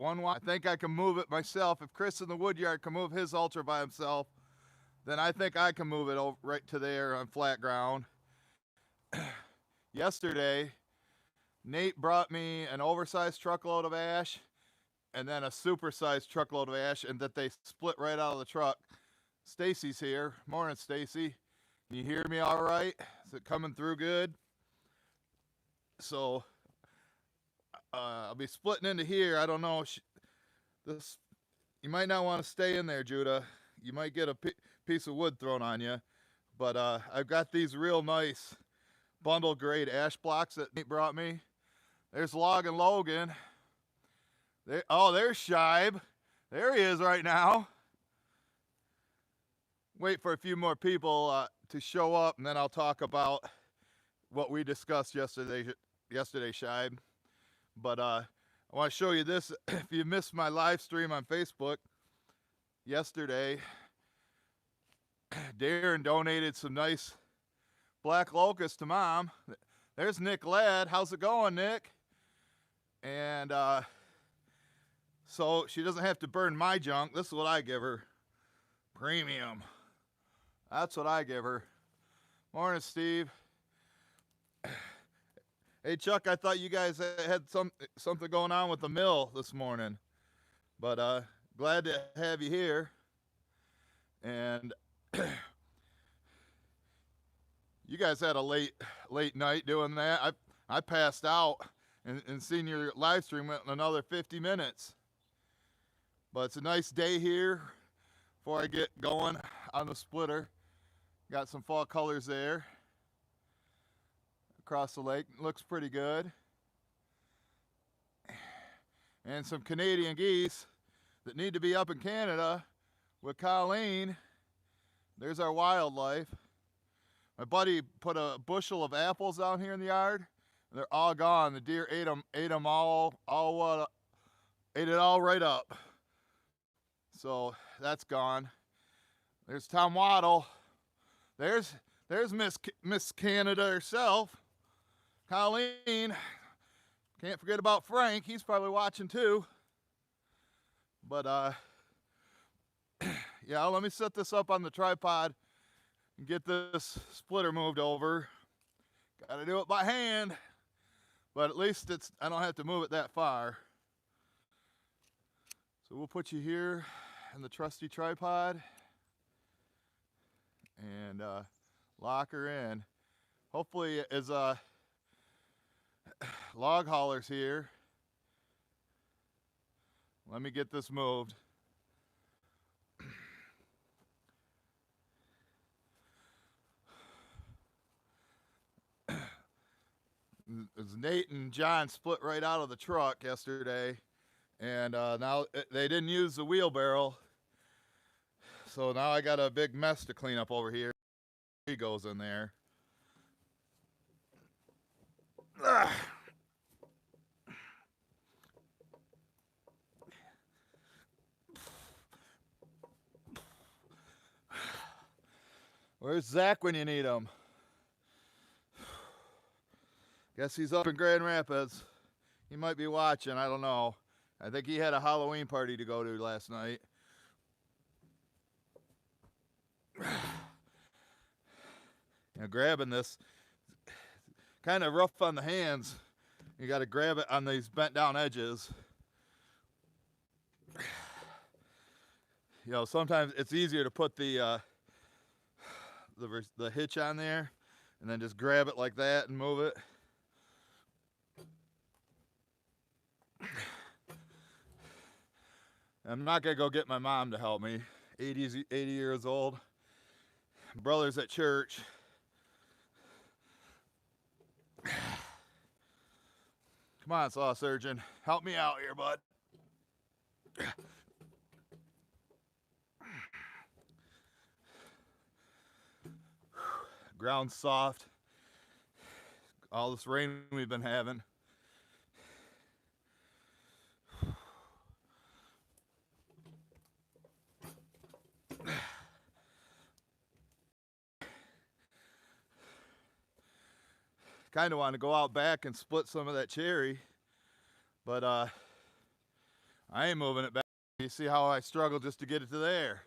I think I can move it myself. If Chris in the Woodyard can move his Ultra by himself, then I think I can move it over right to there on flat ground. Yesterday, Nate brought me an oversized truckload of ash and then a supersized truckload of ash, and that they split right out of the truck. Stacy's here. Morning, Stacy. Can you hear me all right? Is it coming through good? So I'll be splitting into here. I don't know. This You might not want to stay in there, Judah. You might get a piece of wood thrown on you. But I've got these real nice bundle grade ash blocks that Nate brought me. There's Log and Logan. There's Scheib. There he is right now. Wait for a few more people to show up, and then I'll talk about what we discussed yesterday, Scheib. But I want to show you this. If you missed my live stream on Facebook yesterday, Darren donated some nice black locust to Mom. There's Nick Ladd. How's it going, Nick? And so she doesn't have to burn my junk. This is what I give her. Premium. That's what I give her. Morning, Steve. Hey, Chuck, I thought you guys had something going on with the mill this morning. But glad to have you here. And you guys had a late night doing that. I passed out and seen your live stream went another 50 minutes. But it's a nice day here before I get going on the splitter. Got some fall colors there across the lake. Looks pretty good. And some Canadian geese that need to be up in Canada with Colleen. There's our wildlife. My buddy put a bushel of apples down here in the yard. And they're all gone. The deer ate them ate it all right up. So that's gone. There's Tom Waddle. There's Miss Canada herself, Colleen. Can't forget about Frank. He's probably watching too. But yeah, let me set this up on the tripod and get this splitter moved over. Got to do it by hand, but at least I don't have to move it that far. So we'll put you here in the trusty tripod and lock her in. Hopefully, as log haulers here. Let me get this moved. As Nate and John split right out of the truck yesterday, and now they didn't use the wheelbarrow, so now I got a big mess to clean up over here. He goes in there. Where's Zach when you need him? Guess he's up in Grand Rapids. He might be watching, I don't know. I think he had a Halloween party to go to last night. Grabbing this, kind of rough on the hands. You got to grab it on these bent down edges. Sometimes it's easier to put the hitch on there and then just grab it like that and move it. I'm not gonna go get my mom to help me. 80 years old. Brother's at church. Come on, saw surgeon. Help me out here, bud. Ground's soft. All this rain we've been having. Kind of want to go out back and split some of that cherry, but I ain't moving it back. You see how I struggle just to get it to there.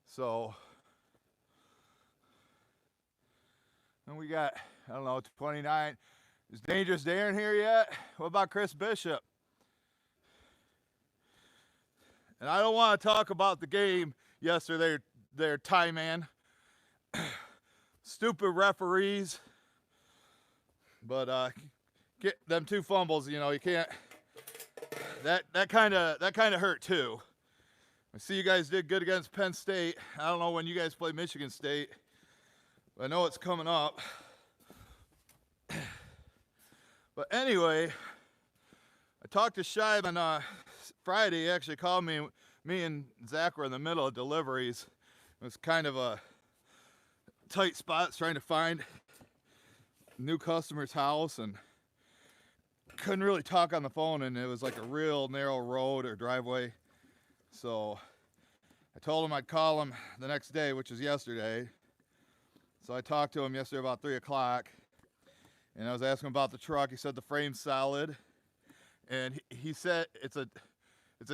So, and we got, I don't know, 29. Is Dangerous Darren here yet? What about Chris Bishop? And I don't want to talk about the game yesterday, there, Ty Man. Stupid referees. But get them 2 fumbles, you know, you can't. That kind of hurt too. I see you guys did good against Penn State. I don't know when you guys play Michigan State, but I know it's coming up. But anyway, I talked to Scheib on Friday. He actually called me. Me and Zach were in the middle of deliveries. It was kind of a tight spot trying to find a new customer's house, and couldn't really talk on the phone, and it was like a real narrow road or driveway. So I told him I'd call him the next day, which was yesterday. So I talked to him yesterday about 3 o'clock, and I was asking him about the truck. He said the frame's solid, and he said it's a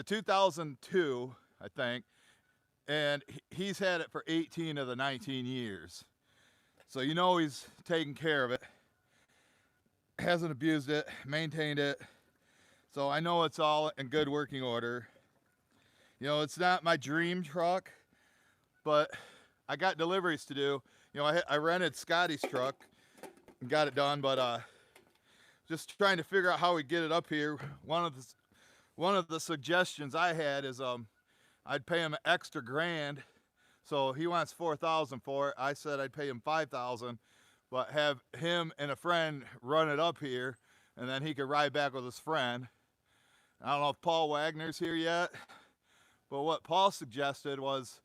2002, I think, and he's had it for 18 of the 19 years. So you know he's taking care of it. Hasn't abused it, maintained it. So I know it's all in good working order. You know, it's not my dream truck, but I got deliveries to do. You know, I rented Scotty's truck and got it done, but just trying to figure out how we get it up here. One of the suggestions I had is I'd pay him an extra $1,000. So he wants $4,000 for it. I said I'd pay him $5,000, but have him and a friend run it up here, and then he could ride back with his friend. I don't know if Paul Wagner's here yet, but what Paul suggested was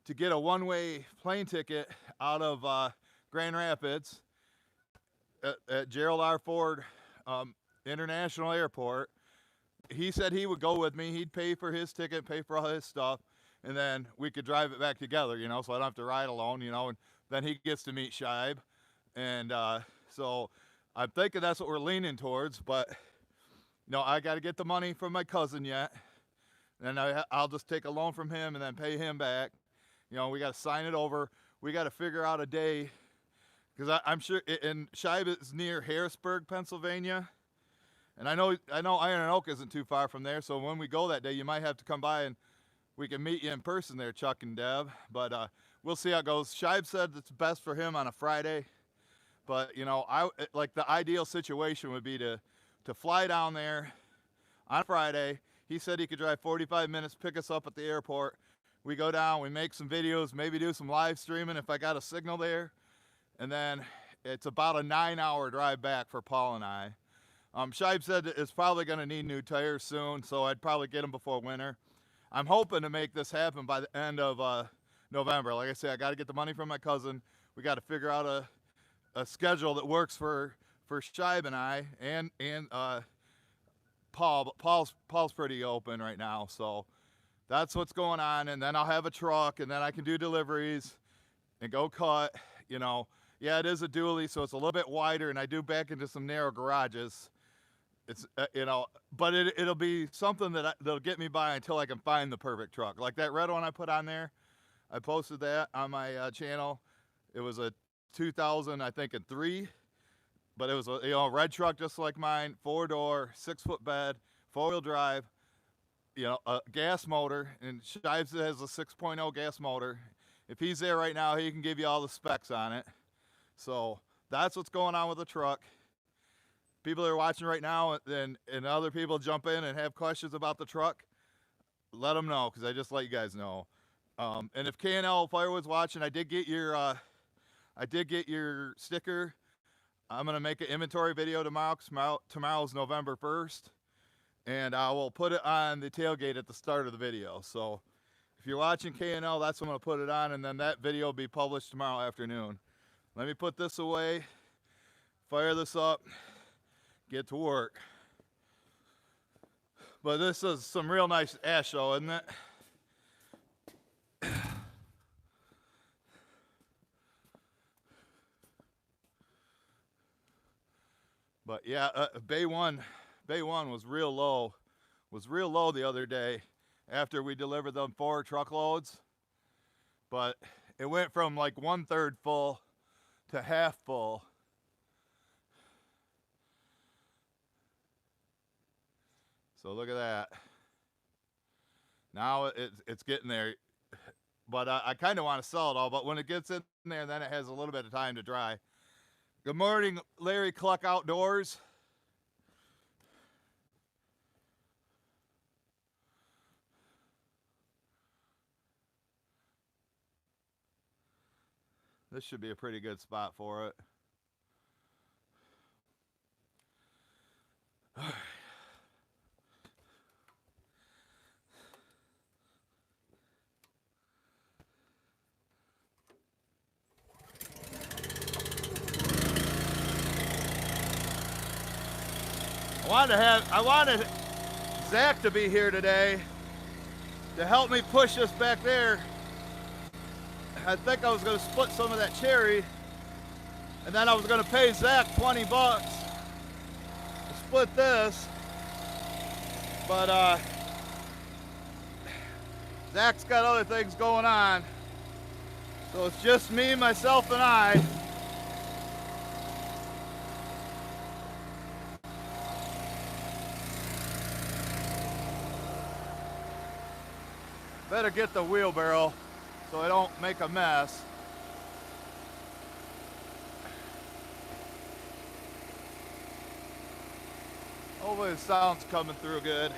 to get a one-way plane ticket out of Grand Rapids at Gerald R. Ford International Airport. He said he would go with me. He'd pay for his ticket, pay for all his stuff, and then we could drive it back together, you know, so I don't have to ride alone, you know, and then he gets to meet Scheib. And so I'm thinking that's what we're leaning towards, but, you know, I got to get the money from my cousin yet. And I'll just take a loan from him and then pay him back. You know, we got to sign it over. We got to figure out a day, because I'm sure, and Scheib is near Harrisburg, Pennsylvania. And I know Iron and Oak isn't too far from there, so when we go that day, you might have to come by and we can meet you in person there, Chuck and Deb. But we'll see how it goes. Scheib said it's best for him on a Friday. But, you know, like the ideal situation would be to fly down there on Friday. He said he could drive 45 minutes, pick us up at the airport. We go down, we make some videos, maybe do some live streaming if I got a signal there. And then it's about a 9-hour drive back for Paul and I. Scheib said that it's probably going to need new tires soon, so I'd probably get them before winter. I'm hoping to make this happen by the end of November. Like I say, I got to get the money from my cousin. We got to figure out a schedule that works for Scheib and I and Paul. But Paul's pretty open right now, so that's what's going on. And then I'll have a truck, and then I can do deliveries and go cut. You know, yeah, it is a dually, so it's a little bit wider, and I do back into some narrow garages. It's you know, but it'll be something that'll get me by until I can find the perfect truck. Like that red one I put on there, I posted that on my channel. It was a 2003, but it was a red truck just like mine, 4-door, 6-foot bed, 4-wheel drive, you know, a gas motor, and Scheib has a 6.0 gas motor. If he's there right now, he can give you all the specs on it. So that's what's going on with the truck. People that are watching right now, and other people jump in and have questions about the truck, let them know, because I just let you guys know. And if K&L Firewood's watching, I did get your sticker. I'm gonna make an inventory video tomorrow. Tomorrow's November 1st, and I will put it on the tailgate at the start of the video. So if you're watching K&L, that's when I'm gonna put it on, and then that video will be published tomorrow afternoon. Let me put this away, fire this up, get to work. But this is some real nice ash though, isn't it? But yeah, Bay 1 Bay 1 was real low. Was real low the other day after we delivered them 4 truckloads. But it went from like 1/3 full to half full. So look at that. Now it's getting there. But I kind of want to sell it all. But when it gets in there, then it has a little bit of time to dry. Good morning, Larry Cluck Outdoors. This should be a pretty good spot for it. I wanted Zach to be here today to help me push this back there. I think I was going to split some of that cherry, and then I was going to pay Zach $20 to split this. But Zach's got other things going on, so it's just me, myself, and I. Better get the wheelbarrow so I don't make a mess. Hopefully the sound's coming through good.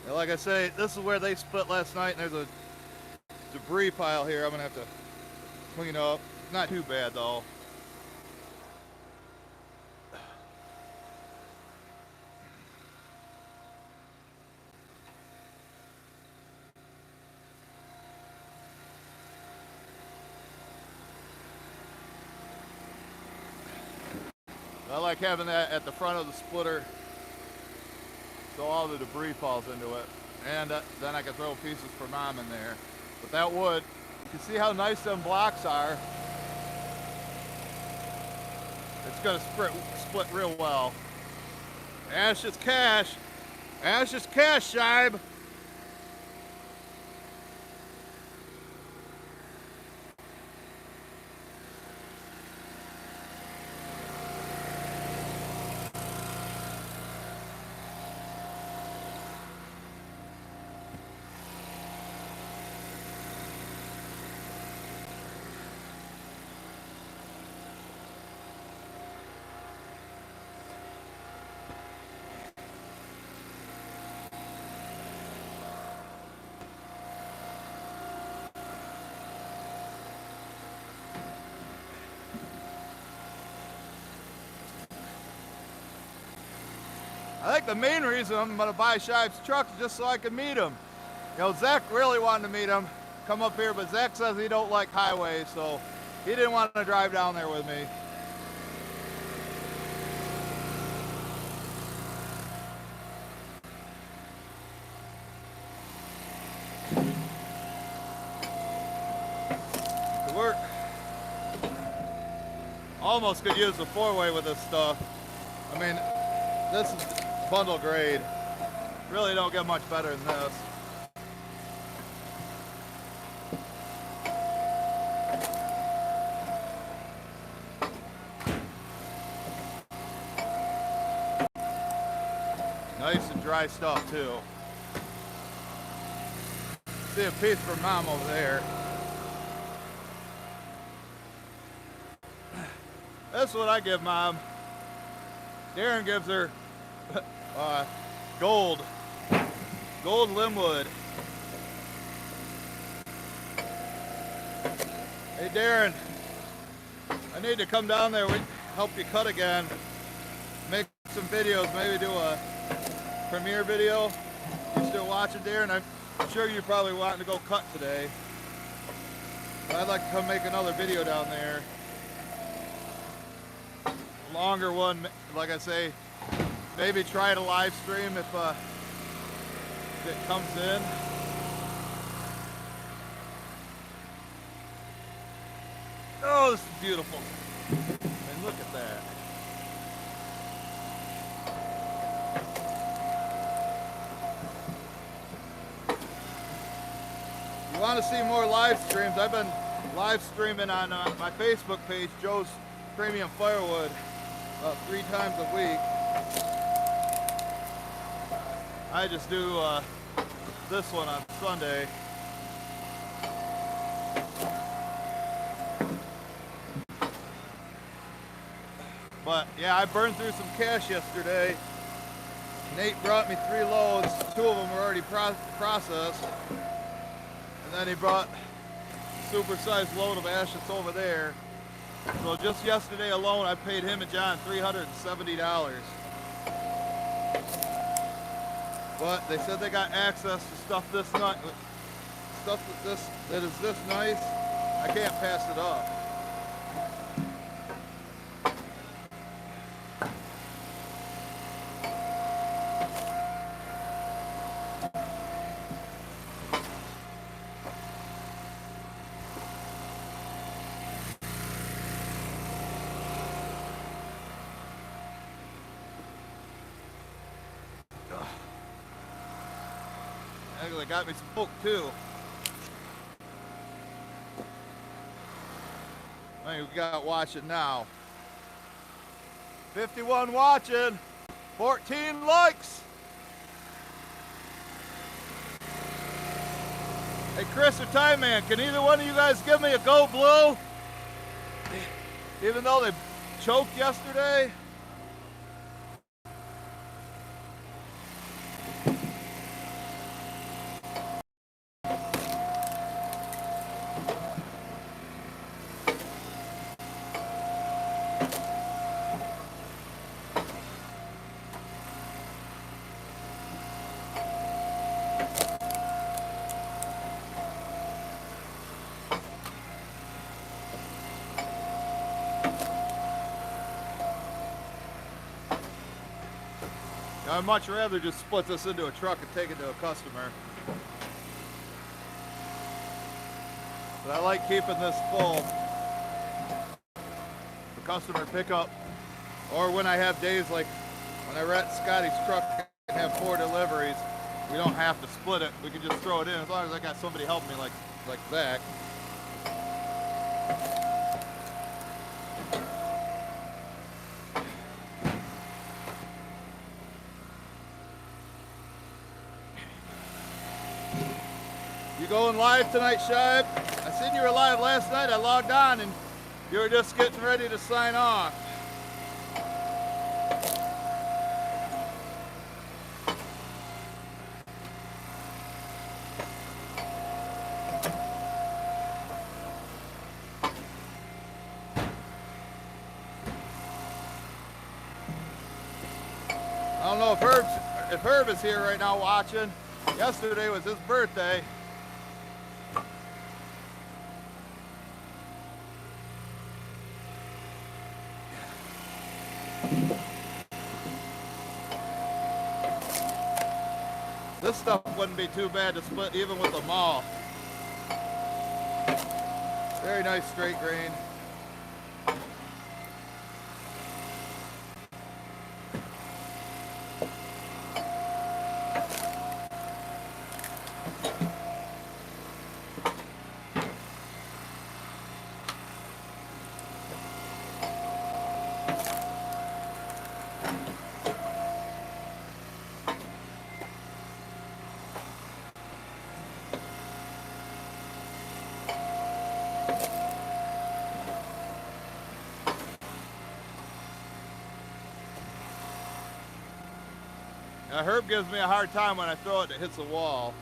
And like I say, this is where they split last night, and there's a debris pile here I'm gonna have to clean up. Not too bad though. I like having that at the front of the splitter so all the debris falls into it. And then I can throw pieces for Mom in there. But that wood, you can see how nice them blocks are. It's gonna split real well. Ash is cash. Ash is cash, Scheib. I think the main reason I'm gonna buy Scheib's truck is just so I can meet him. You know, Zach really wanted to meet him, come up here, but Zach says he don't like highways, so he didn't want to drive down there with me. Good work. Almost could use the 4-way with this stuff. I mean, this is bundle grade. Really don't get much better than this. Nice and dry stuff too. See a piece for Mom over there. That's what I give Mom. Darren gives her gold Linwood. Hey Darren, I need to come down there, help you cut again, make some videos, maybe do a premiere video. You still watching, Darren? I'm sure you're probably wanting to go cut today. But I'd like to come make another video down there. Longer one, like I say, maybe try to live stream if it comes in. Oh, this is beautiful. And look at that. want to see more live streams, I've been live streaming on my Facebook page, Joe's Premium Firewood, 3 times a week. I just do this one on Sunday. But yeah, I burned through some cash yesterday. Nate brought me 3 loads. 2 of them were already processed. And then he brought a super-sized load of ash that's over there. So just yesterday alone, I paid him and John $370. But they said they got access to stuff this nice, stuff that is this nice. I can't pass it up. They got me some poke too. Hey, we got watching now. 51 watching, 14 likes. Hey, Chris or Time Man, can either one of you guys give me a go blue? Even though they choked yesterday. I'd much rather just split this into a truck and take it to a customer. But I like keeping this full for customer pickup. Or when I have days like when I rent Scotty's truck and have 4 deliveries, we don't have to split it. We can just throw it in as long as I got somebody helping me like Zach. You going live tonight, Scheib? I seen you were live last night. I logged on and you were just getting ready to sign off. I don't know if Herb is here right now watching. Yesterday was his birthday. This stuff wouldn't be too bad to split even with a maul. Very nice straight grain. Now, Herb gives me a hard time when I throw it and it hits the wall.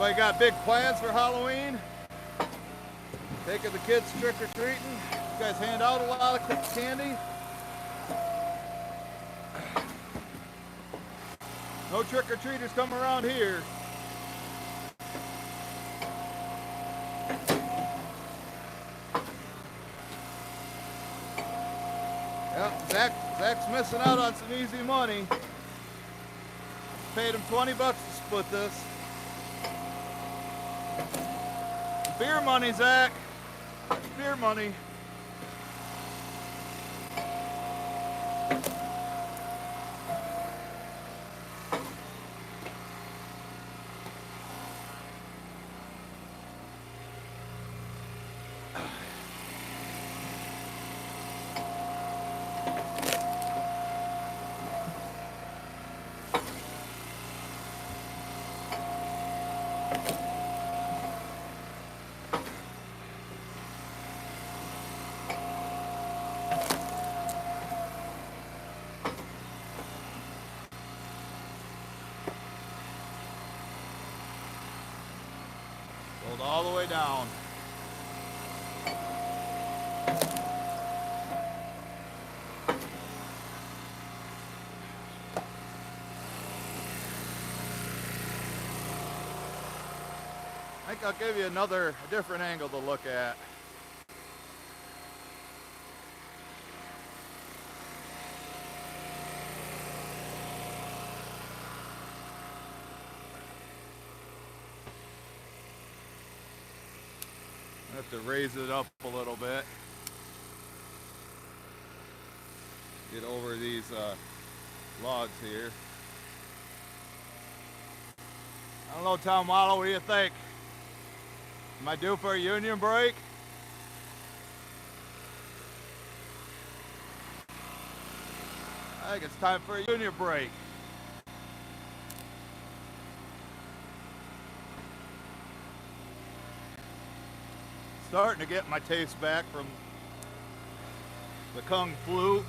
Anybody got big plans for Halloween? Taking the kids trick-or-treating? You guys hand out a lot of candy? No trick-or-treaters come around here. Yep, Zach's missing out on some easy money. Paid him $20 to split this. Beer money, Zach. Beer money. Rolled all the way down. I think I'll give you a different angle to look at. I have to raise it up a little bit. Get over these logs here. I don't know, Tom Wallow, what do you think? Am I due for a union break? I think it's time for a union break. Starting to get my taste back from the Kung Flu.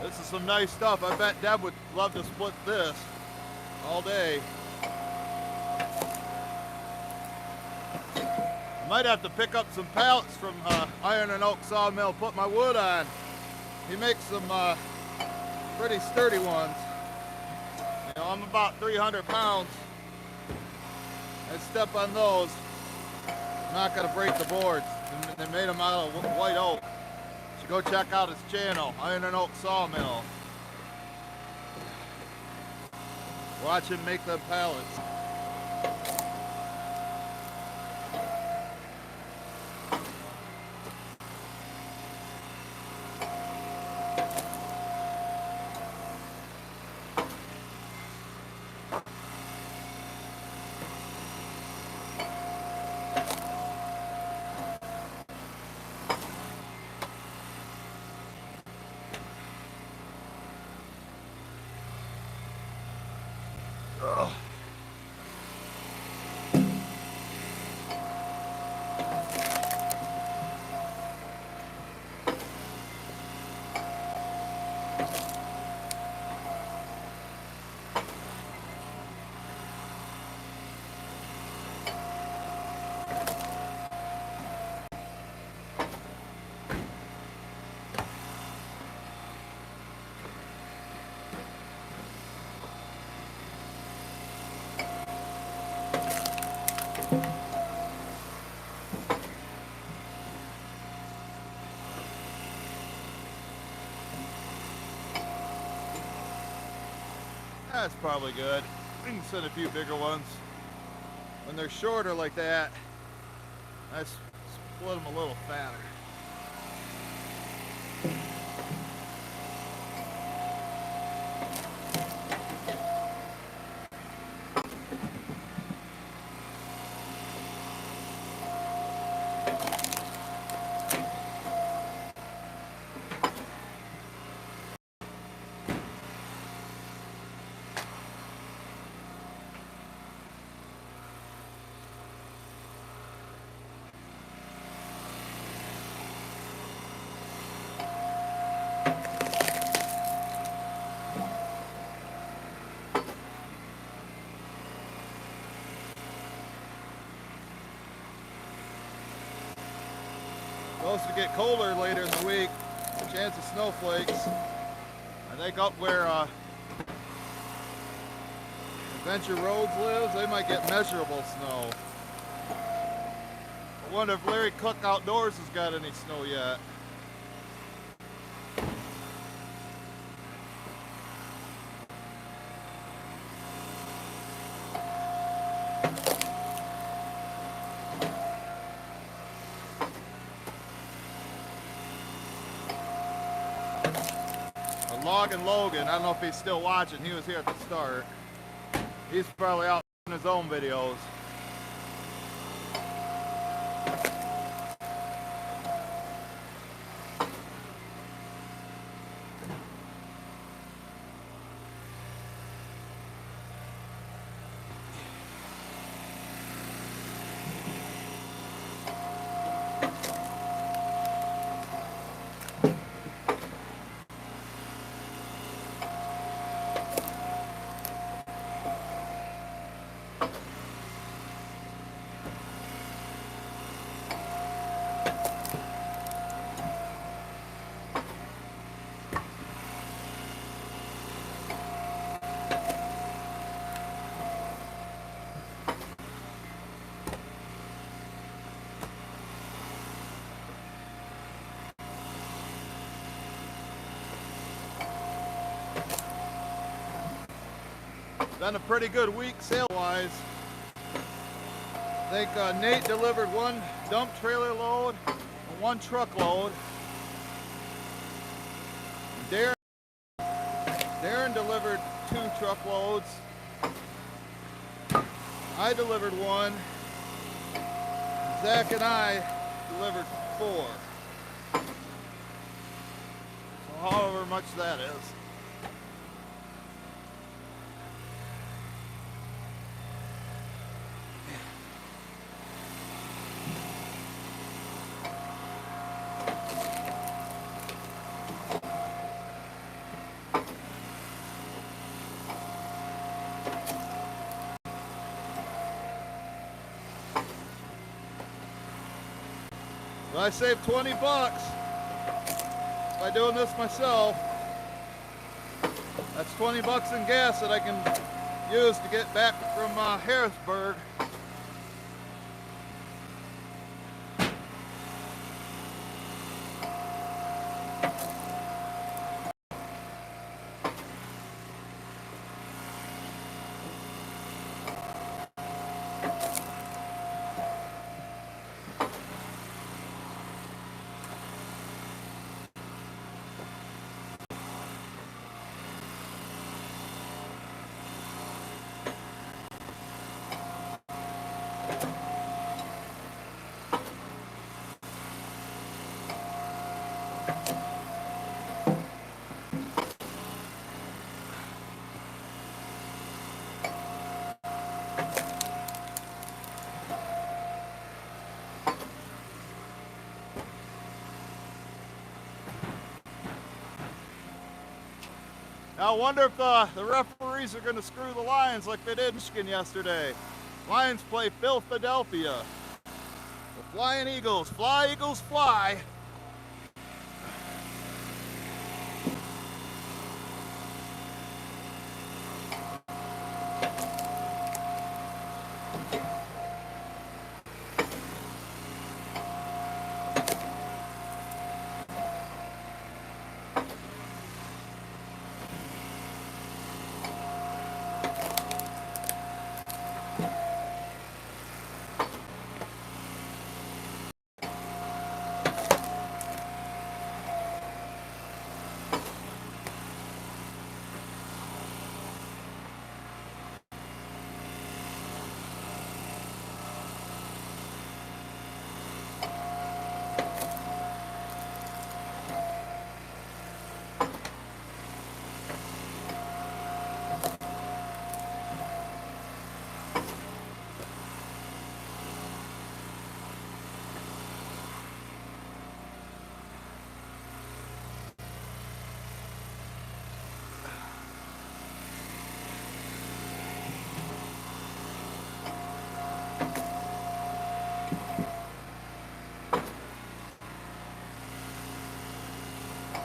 This is some nice stuff. I bet Deb would love to split this all day. Might have to pick up some pallets from Iron and Oak Sawmill, put my wood on. He makes some pretty sturdy ones. You know, I'm about 300 pounds. I step on those, I'm not gonna break the boards. They made them out of white oak. So go check out his channel, Iron and Oak Sawmill. Watch him make them pallets. Ugh. That's probably good. We can send a few bigger ones. When they're shorter like that, I split them a little fatter. Supposed to get colder later in the week. Chance of snowflakes. I think up where Adventure Roads lives, they might get measurable snow. I wonder if Larry Cook Outdoors has got any snow yet. Logging Logan, I don't know if he's still watching, he was here at the start. He's probably out in his own videos. Been a pretty good week sale-wise. I think Nate delivered one dump trailer load and one truckload. Darren delivered 2 truckloads. I delivered 1. Zach and I delivered 4. So however much that is. I saved 20 bucks by doing this myself. That's 20 bucks in gas that I can use to get back from Harrisburg. Now I wonder if the referees are going to screw the Lions like they did in Michigan yesterday. Lions play Philadelphia. The Flying Eagles. Fly, Eagles, fly.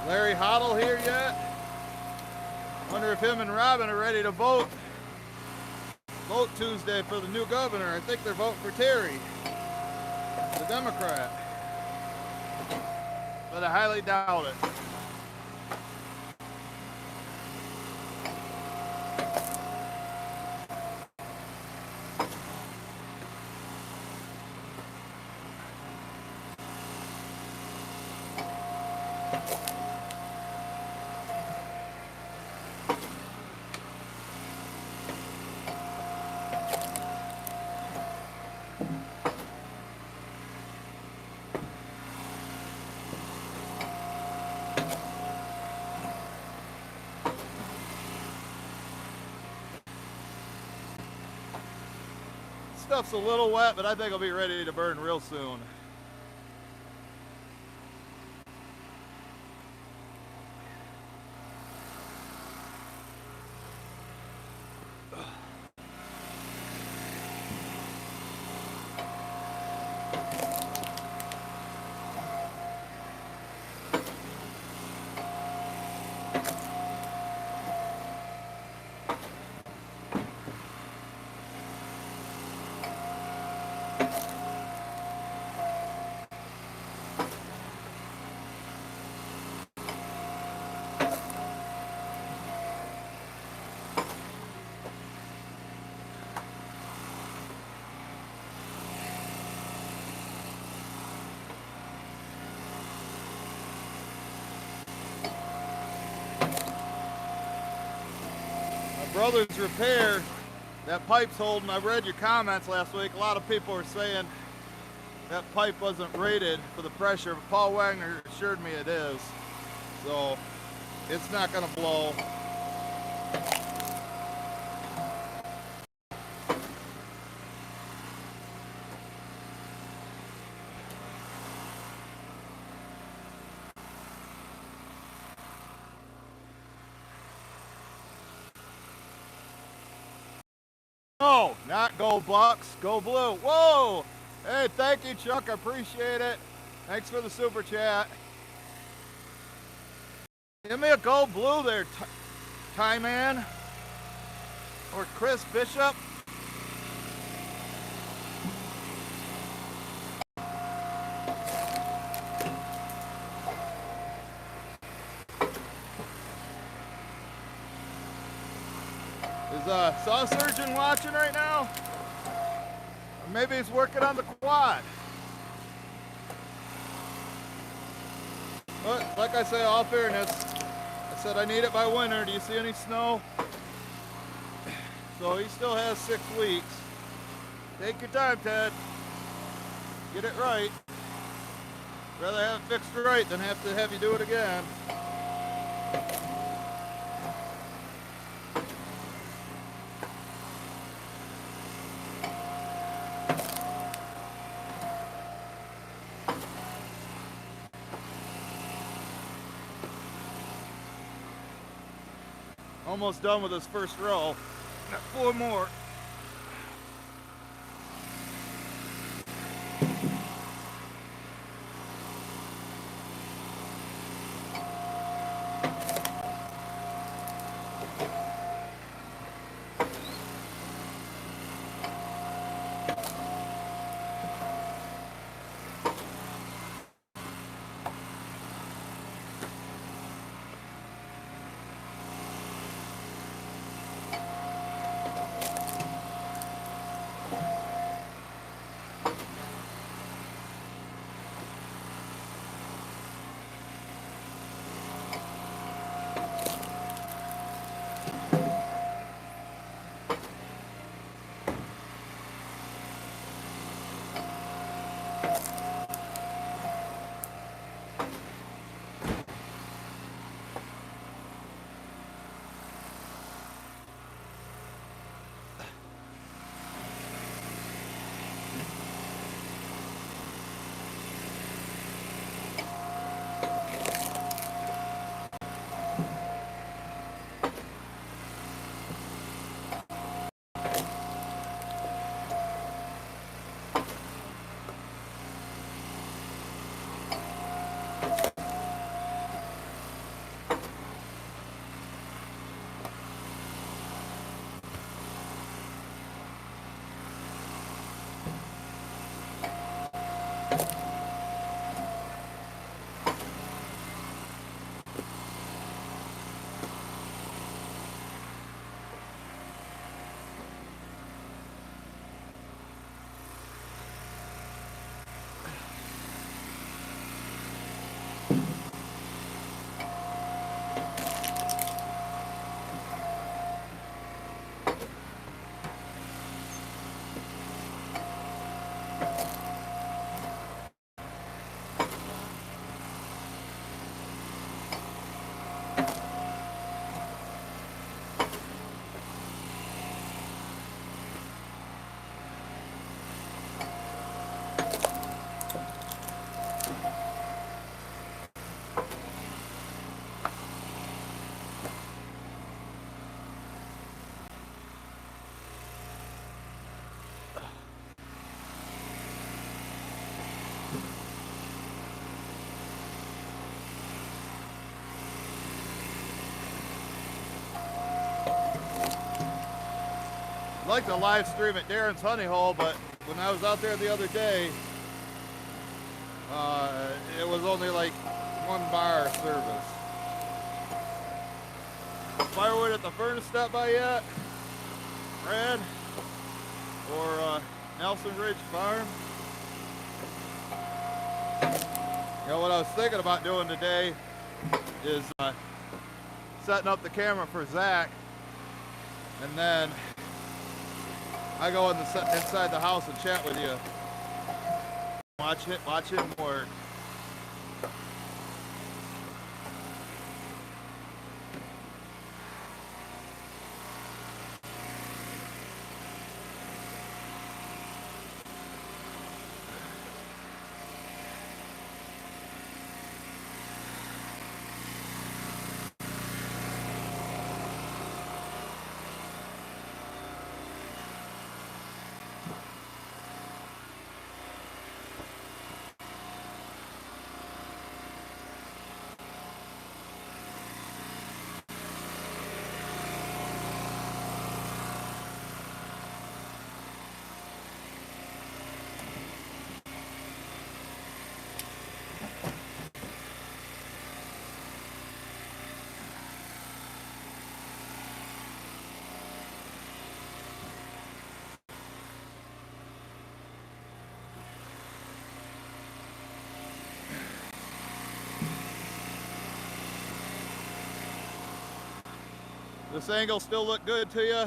Larry Hoddle here yet? Wonder if him and Robin are ready to vote Tuesday for the new governor. I think they're voting for Terry, the Democrat. But I highly doubt it. Stuff's a little wet, but I think it'll be ready to burn real soon. Brother's repair, that pipe's holding. I read your comments last week. A lot of people were saying that pipe wasn't rated for the pressure, but Paul Wagner assured me it is. So it's not going to blow. No, not go Bucks, go blue. Whoa! Hey, thank you, Chuck. I appreciate it. Thanks for the super chat. Give me a go blue there, Ty Man. Or Chris Bishop. Is Saw Surgeon watching right now? Or maybe he's working on the quad. But like I say, all fairness, I said I need it by winter. Do you see any snow? So he still has 6 weeks. Take your time, Ted. Get it right. Rather have it fixed right than have to have you do it again. Almost done with this first row. Got 4 more. I'd like to live stream at Darren's honey hole, but when I was out there the other day, it was only like 1 bar service. Firewood at the furnace stop by yet? Brad? Or Nelson Ridge Farm? You know what I was thinking about doing today is setting up the camera for Zach, and then I go inside the house and chat with you. Watch him work. This angle still look good to you?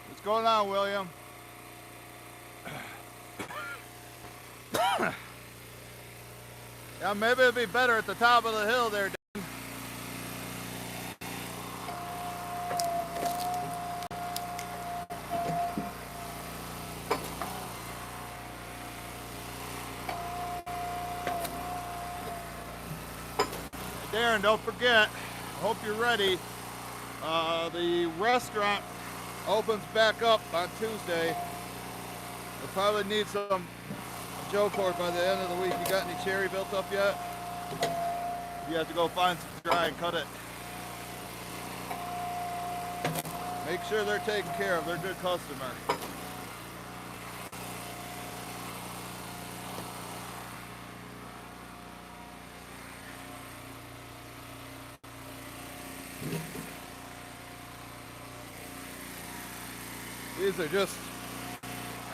What's going on, William? Yeah, maybe it'd be better at the top of the hill there, Dan. Darren, don't forget, I hope you're ready. The restaurant opens back up on Tuesday. We'll probably need some Joe cord by the end of the week. You got any cherry built up yet? You have to go find some dry and cut it. Make sure they're taken care of. They're a good customer. These are just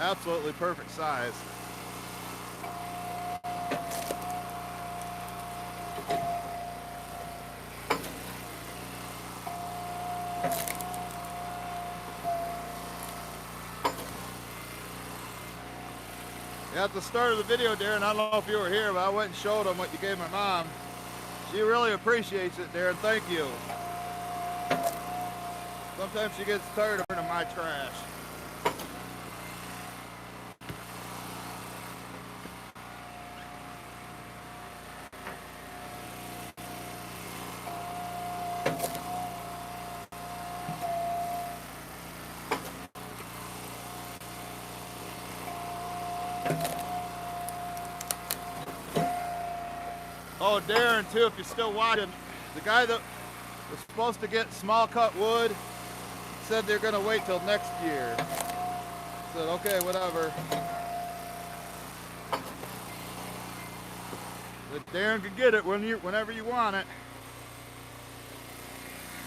absolutely perfect size. At the start of the video, Darren, I don't know if you were here, but I went and showed them what you gave my mom. She really appreciates it, Darren. Thank you. Sometimes she gets tired of burning my trash. Oh, Darren, too, if you're still watching, the guy that was supposed to get small cut wood said they're going to wait till next year. I said, okay, whatever. But Darren can get it whenever you want it.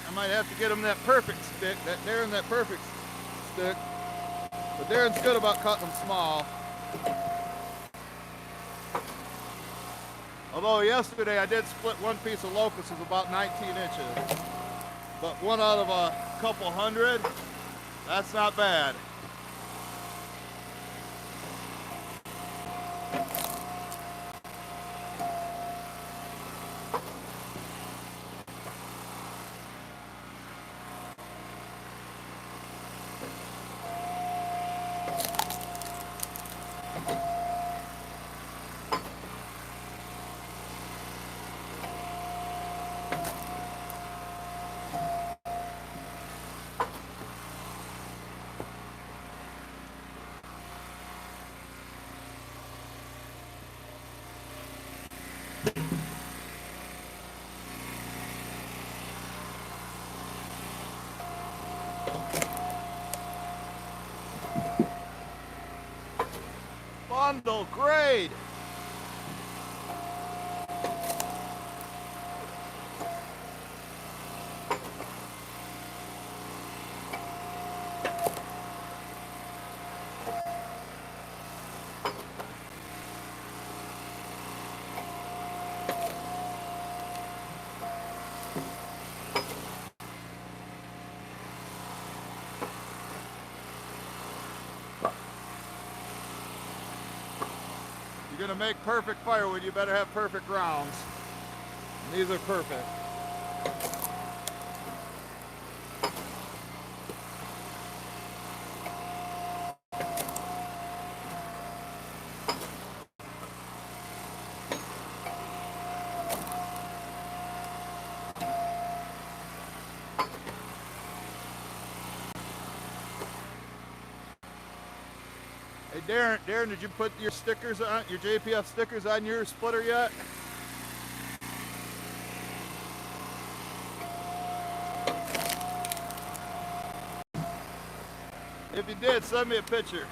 I might have to get him that perfect stick, that perfect stick. But Darren's good about cutting them small. Although yesterday I did split one piece of locust, is about 19 inches. But one out of a couple hundred, that's not bad. bundle grade. You're gonna make perfect firewood, you better have perfect rounds. And these are perfect. Hey Darren, did you put your stickers on, your JPF stickers on your splitter yet? If you did, send me a picture.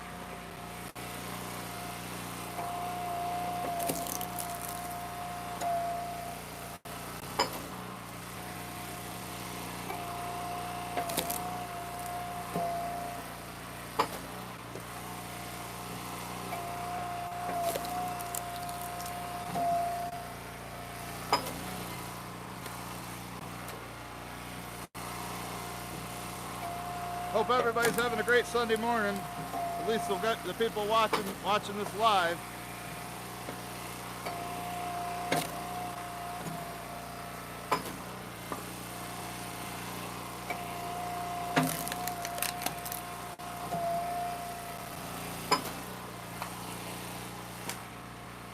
Hope everybody's having a great Sunday morning. At least we'll get the people watching this live.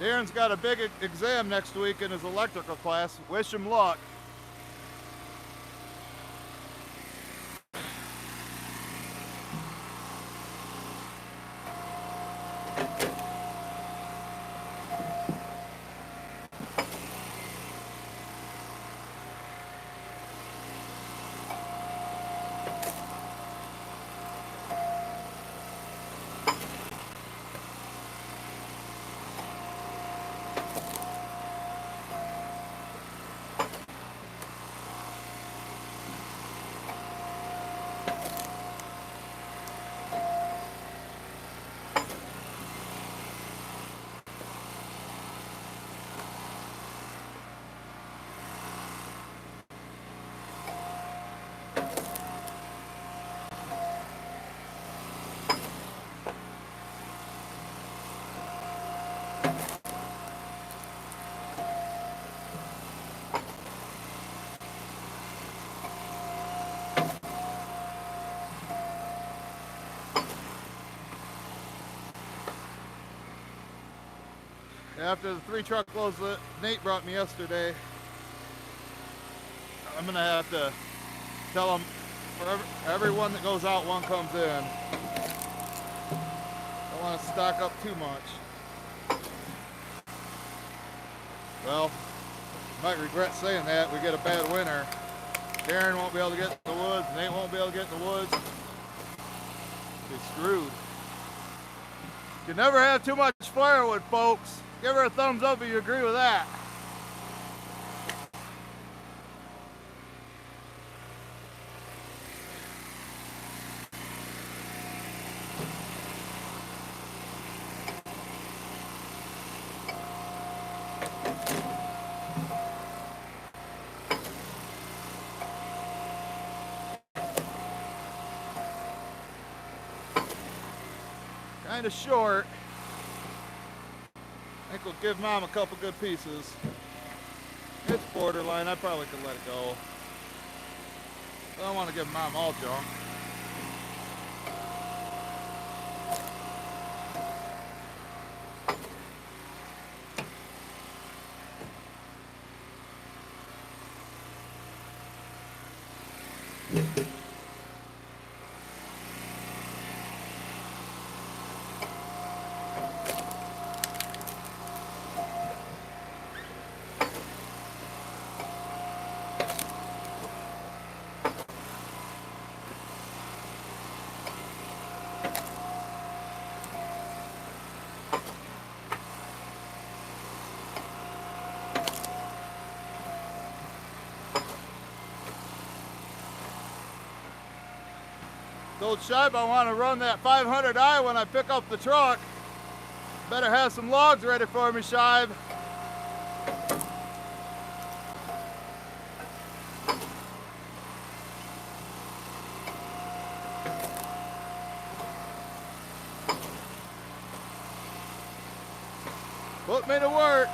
Darren's got a big exam next week in his electrical class. Wish him luck. After the 3 truckloads that Nate brought me yesterday, I'm gonna have to tell him for every one that goes out, one comes in. Don't want to stock up too much. Well, might regret saying that. We get a bad winter. Darren won't be able to get in the woods. Nate won't be able to get in the woods. Be screwed. You never have too much firewood, folks. Give her a thumbs up if you agree with that. Kind of short. I think we'll give Mom a couple good pieces. It's borderline. I probably could let it go. I don't want to give Mom all junk. Told Scheib I want to run that 500i when I pick up the truck. Better have some logs ready for me, Scheib. Put me to work.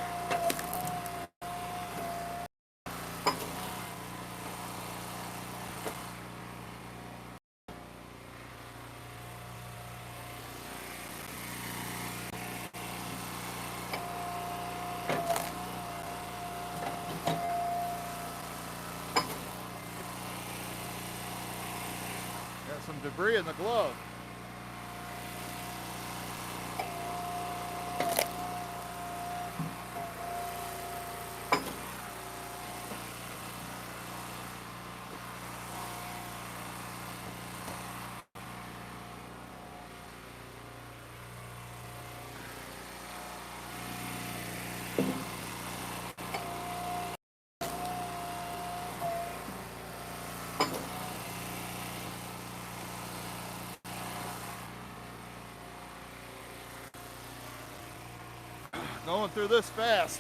Got some debris in the glove. Going through this fast.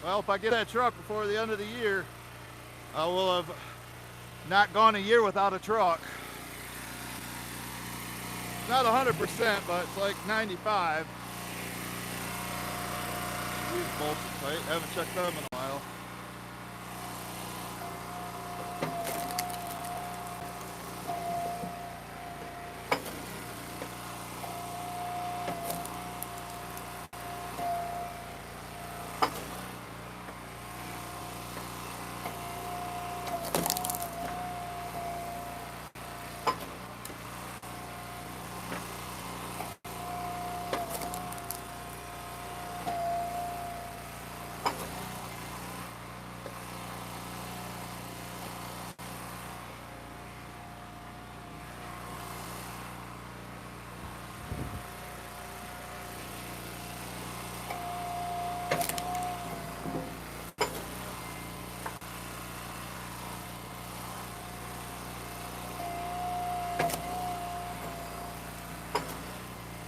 Well, if I get that truck before the end of the year, I will have not gone a year without a truck. Not 100%, but it's like 95. These bolts are tight. Haven't checked them in a while.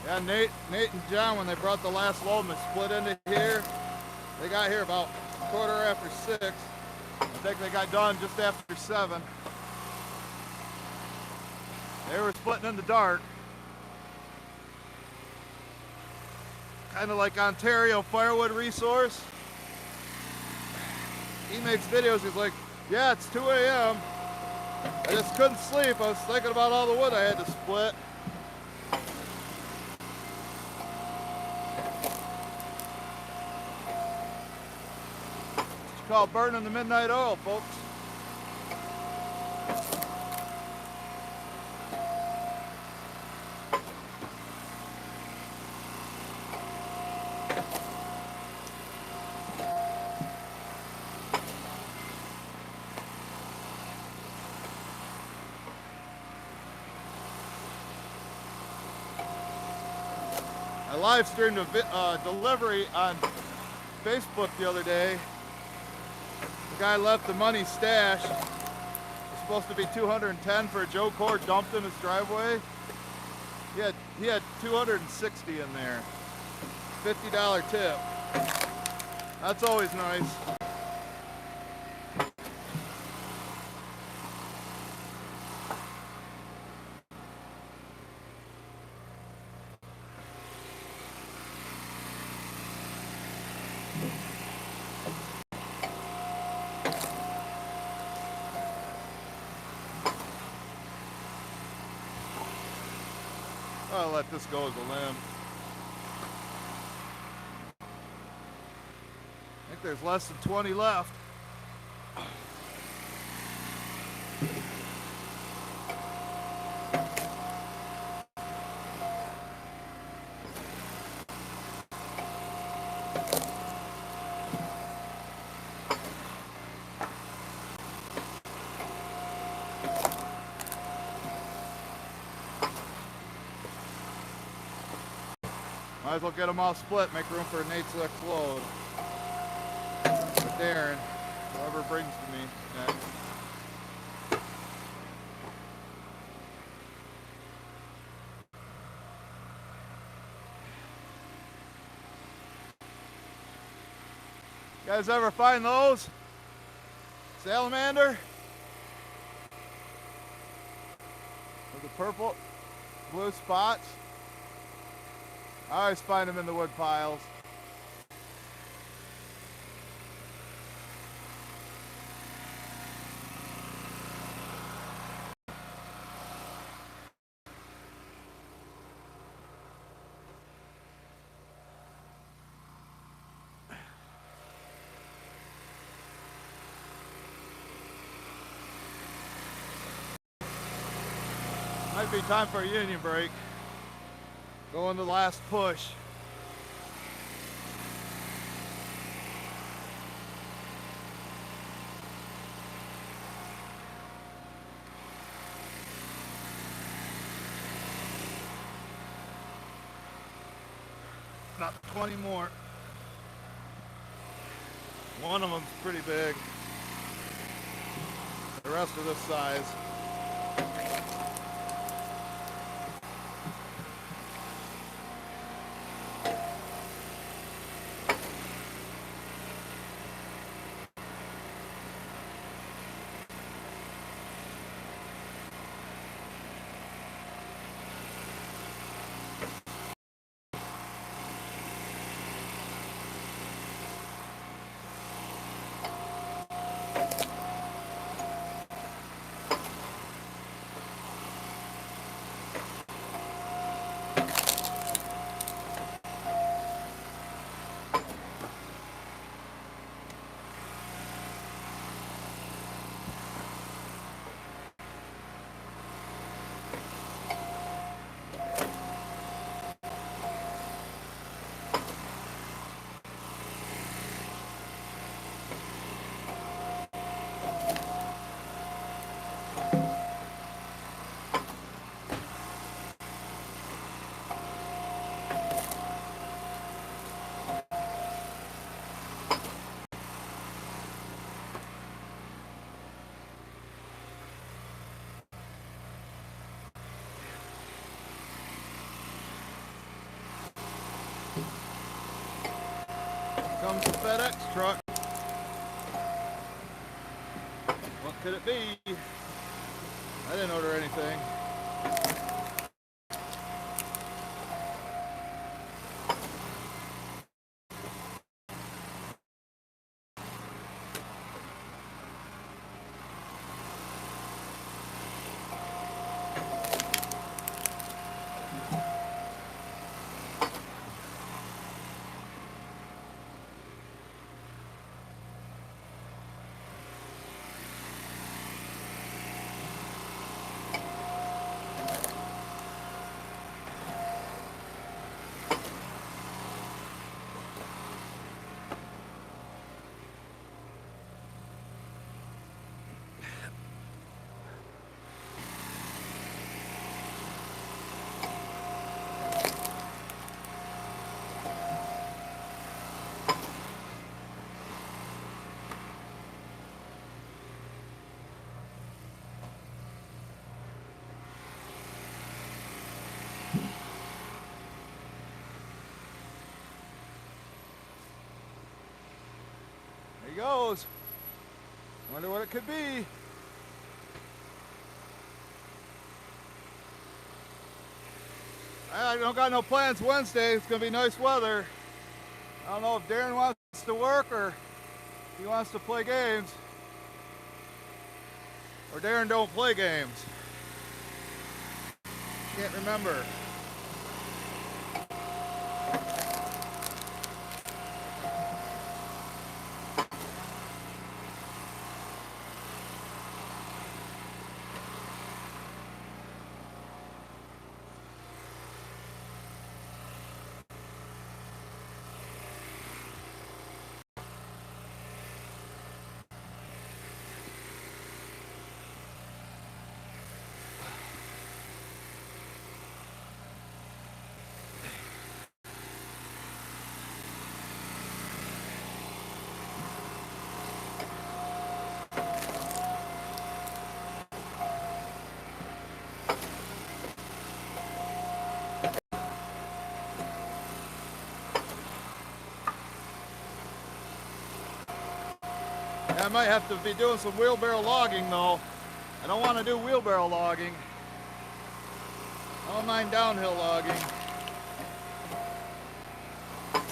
Yeah, Nate and John, when they brought the last load and they split into here, they got here about 6:15. I think they got done just after 7. They were splitting in the dark. Kind of like Ontario Firewood Resource. He makes videos, he's like, yeah, it's 2 a.m. I just couldn't sleep. I was thinking about all the wood I had to split. It's called burning the midnight oil, folks. I live streamed a delivery on Facebook the other day. The guy left the money stashed. It's supposed to be $210 for a Joe Cord dumped in his driveway. He had 260 in there. $50 tip. That's always nice. I'll let this go as a limb. I think there's less than 20 left. Might as well get them all split, make room for an 8-6 load. With Darren, whoever brings to me next. You guys ever find those? Salamander? With the purple, blue spots? I always find them in the wood piles. Might be time for a union break. Going the last push. Not 20 more. One of them's pretty big. The rest are this size. Comes the FedEx truck. What could it be? I didn't order anything. There he goes. Wonder what it could be. I don't got no plans Wednesday. It's gonna be nice weather. I don't know if Darren wants to work or he wants to play games. Or Darren don't play games. Can't remember. I might have to be doing some wheelbarrow logging though. I don't want to do wheelbarrow logging. I don't mind downhill logging.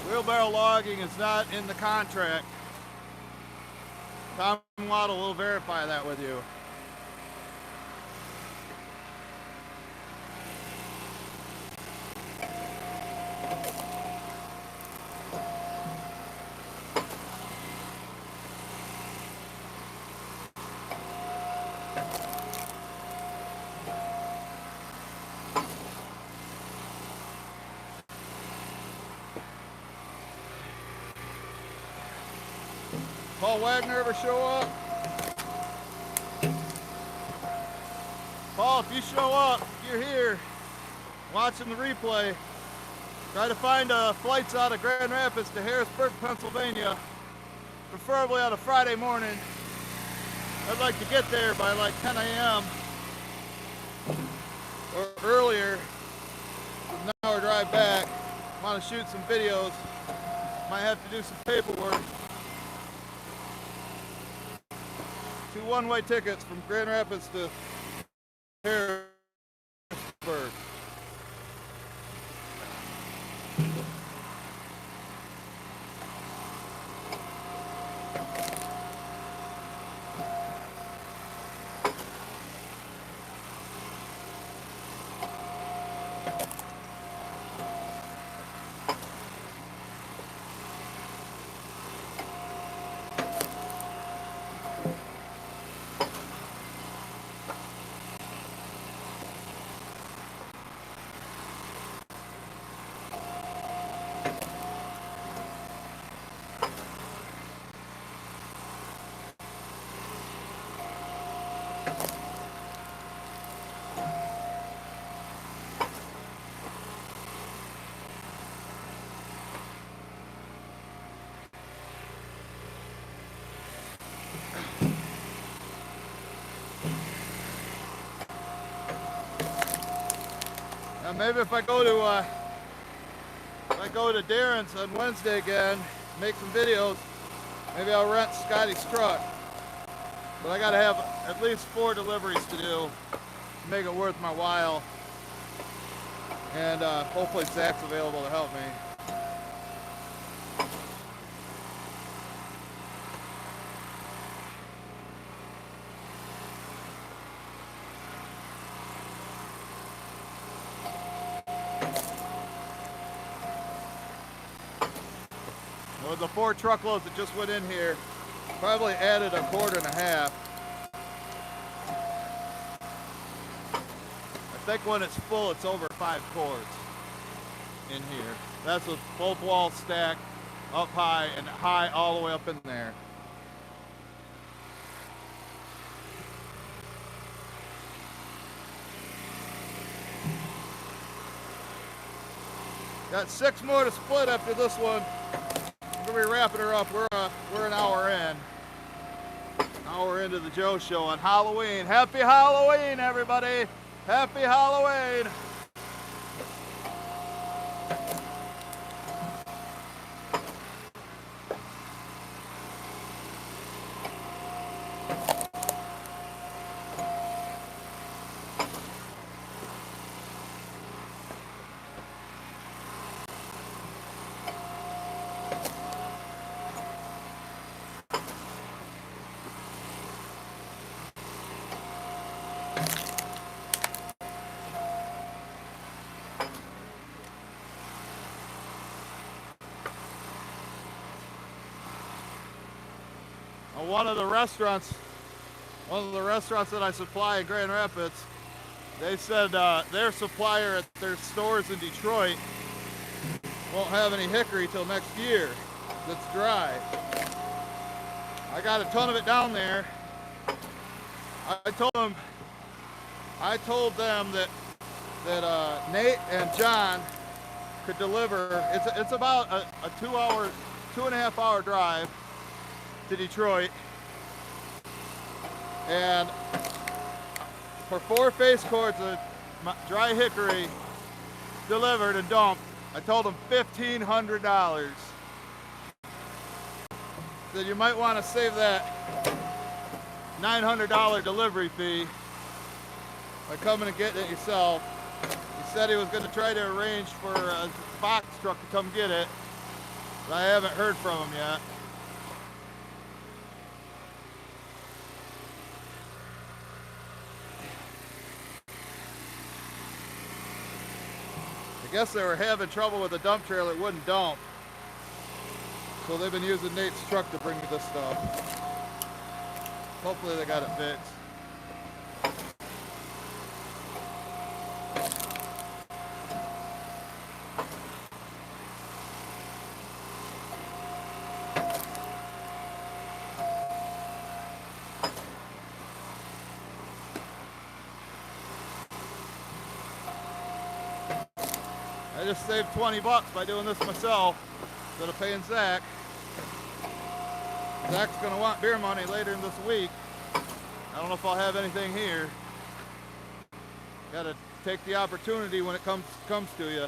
Wheelbarrow logging is not in the contract. Tom Waddle will verify that with you. Paul Wagner ever show up? Paul, if you show up, you're here watching the replay. Try to find flights out of Grand Rapids to Harrisburg, Pennsylvania, preferably on a Friday morning. I'd like to get there by like 10 a.m. or earlier. An hour drive back. Want to shoot some videos. Might have to do some paperwork. 2 one-way tickets from Grand Rapids to Harrisburg. Now maybe if I go to Darren's on Wednesday again, make some videos, maybe I'll rent Scotty's truck. But I gotta have at least 4 deliveries to do to make it worth my while. And hopefully Zach's available to help me. With the 4 truckloads that just went in here, probably added a cord and a half. I think when it's full, it's over 5 cords in here. That's with both walls stacked up high and high all the way up in there. Got 6 more to split after this one. We're wrapping her up. We're an hour in. An hour into the Joe Show on Halloween. Happy Halloween, everybody! Happy Halloween! One of the restaurants that I supply in Grand Rapids, they said their supplier at their stores in Detroit won't have any hickory till next year that's dry. I got a ton of it down there. I told them that Nate and John could deliver. It's about a 2.5 hour drive to Detroit, and for 4 face cords of dry hickory delivered and dumped, I told them $1,500. Said you might want to save that $900 delivery fee by coming and getting it yourself. He said he was going to try to arrange for a box truck to come get it, but I haven't heard from him yet. I guess they were having trouble with the dump trailer, it wouldn't dump. So they've been using Nate's truck to bring me this stuff. Hopefully they got it fixed. I just saved 20 bucks by doing this myself instead of paying Zach. Zach's gonna want beer money later in this week. I don't know if I'll have anything here. Gotta take the opportunity when it comes to you.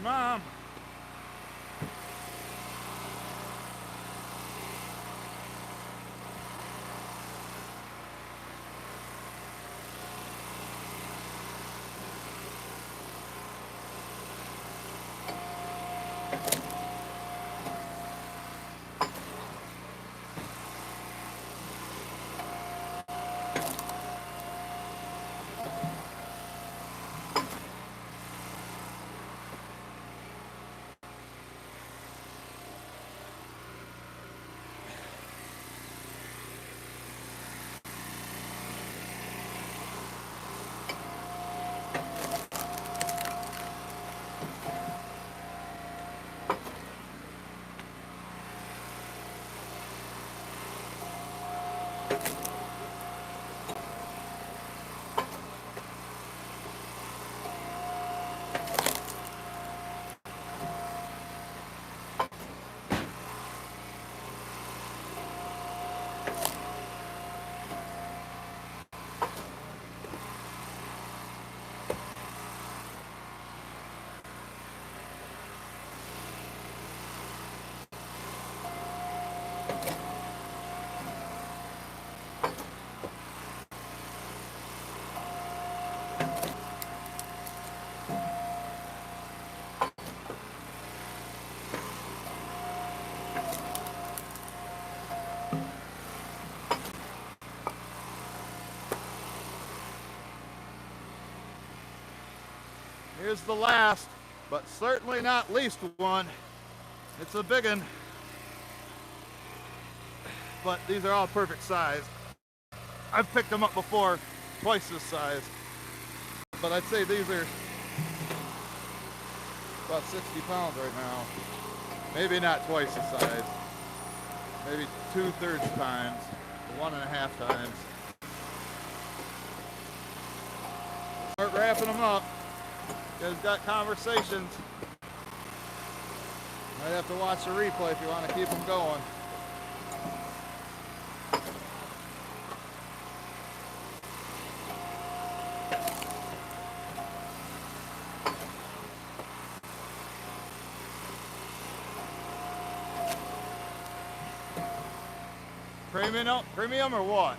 Mom. Here's the last, but certainly not least one. It's a big one, but these are all perfect size. I've picked them up before, twice this size, but I'd say these are about 60 pounds right now. Maybe not twice the size, maybe 2/3 times, 1.5 times. Start wrapping them up. You guys got conversations. Might have to watch the replay if you want to keep them going. Premium or what?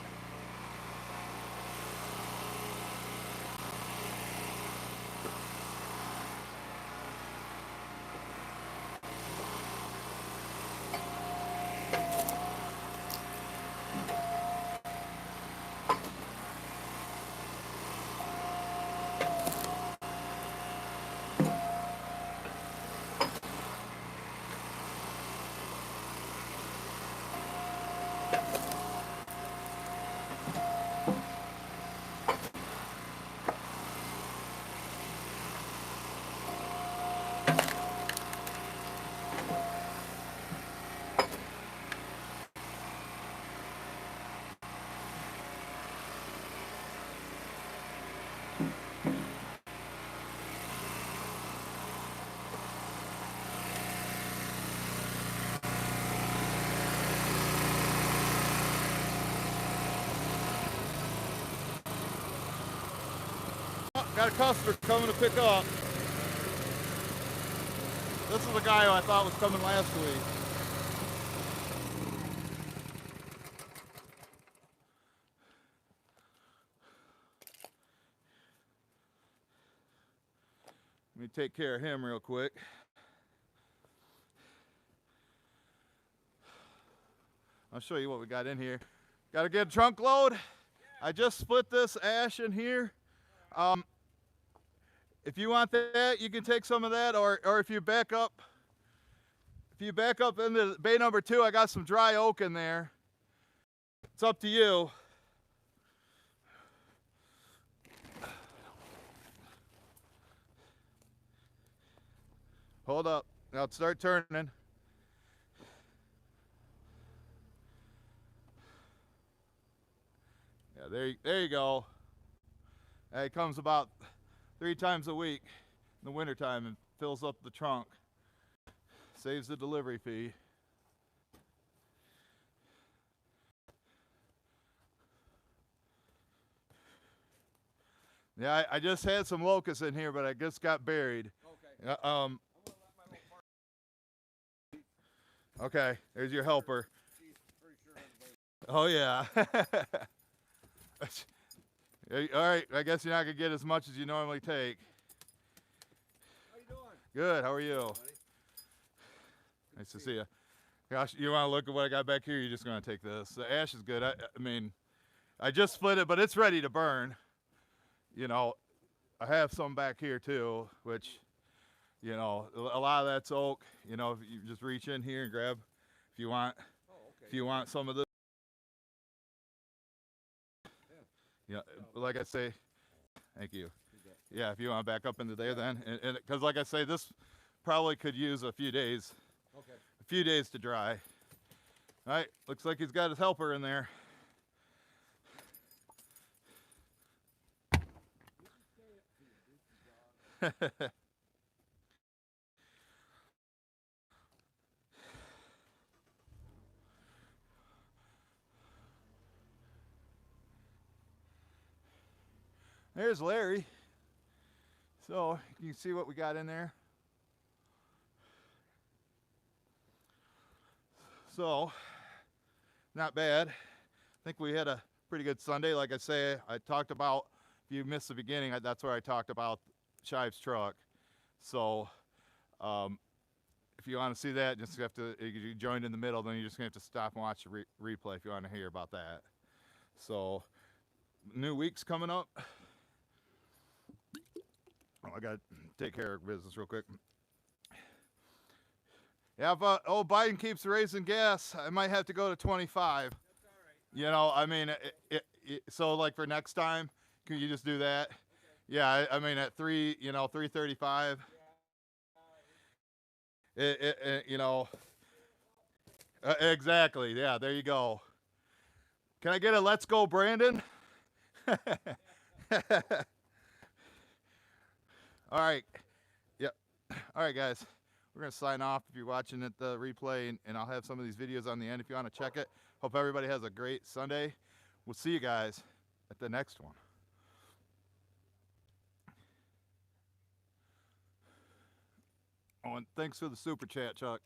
Got a customer coming to pick up. This is the guy who I thought was coming last week. Let me take care of him real quick. I'll show you what we got in here. Got a good trunk load. I just split this ash in here. If you want that, you can take some of that, or if you back up into bay number 2, I got some dry oak in there. It's up to you. Hold up. Now start turning. Yeah, there you go. It comes about 3 times a week in the wintertime and fills up the trunk. Saves the delivery fee. Yeah, I just had some locusts in here, but I just got buried. Okay. Okay, there's your helper. Oh yeah. All right, I guess you're not gonna get as much as you normally take. How you doing? Good. How are you? Nice to see you. Gosh, you want to look at what I got back here? You're just gonna take this. The ash is good. I mean, I just split it, but it's ready to burn. You know, I have some back here too, which, you know, a lot of that's oak. You know, if you just reach in here and grab, if you want, if you want some of this. Yeah, like I say, thank you. Yeah, if you want to back up into there, then, and because like I say, this probably could use a few days. Okay. A few days to dry. All right, looks like he's got his helper in there. There's Larry. So you can see what we got in there. So not bad. I think we had a pretty good Sunday. Like I say, I talked about, if you missed the beginning, that's where I talked about Scheib's truck. So if you want to see that, just have to, you joined in the middle, then you're just going to have to stop and watch the replay if you want to hear about that. So, new week's coming up. Oh, I got to take care of business real quick. Yeah, if Biden keeps raising gas, I might have to go to 25. That's all right. You know, I mean, so like for next time, can you just do that? Okay. Yeah, I mean at 3:35. You know, exactly. Yeah, there you go. Can I get a let's go, Brandon? All right. Yep. All right, guys. We're going to sign off if you're watching it, the replay, and I'll have some of these videos on the end if you want to check it. Hope everybody has a great Sunday. We'll see you guys at the next one. Oh, and thanks for the super chat, Chuck.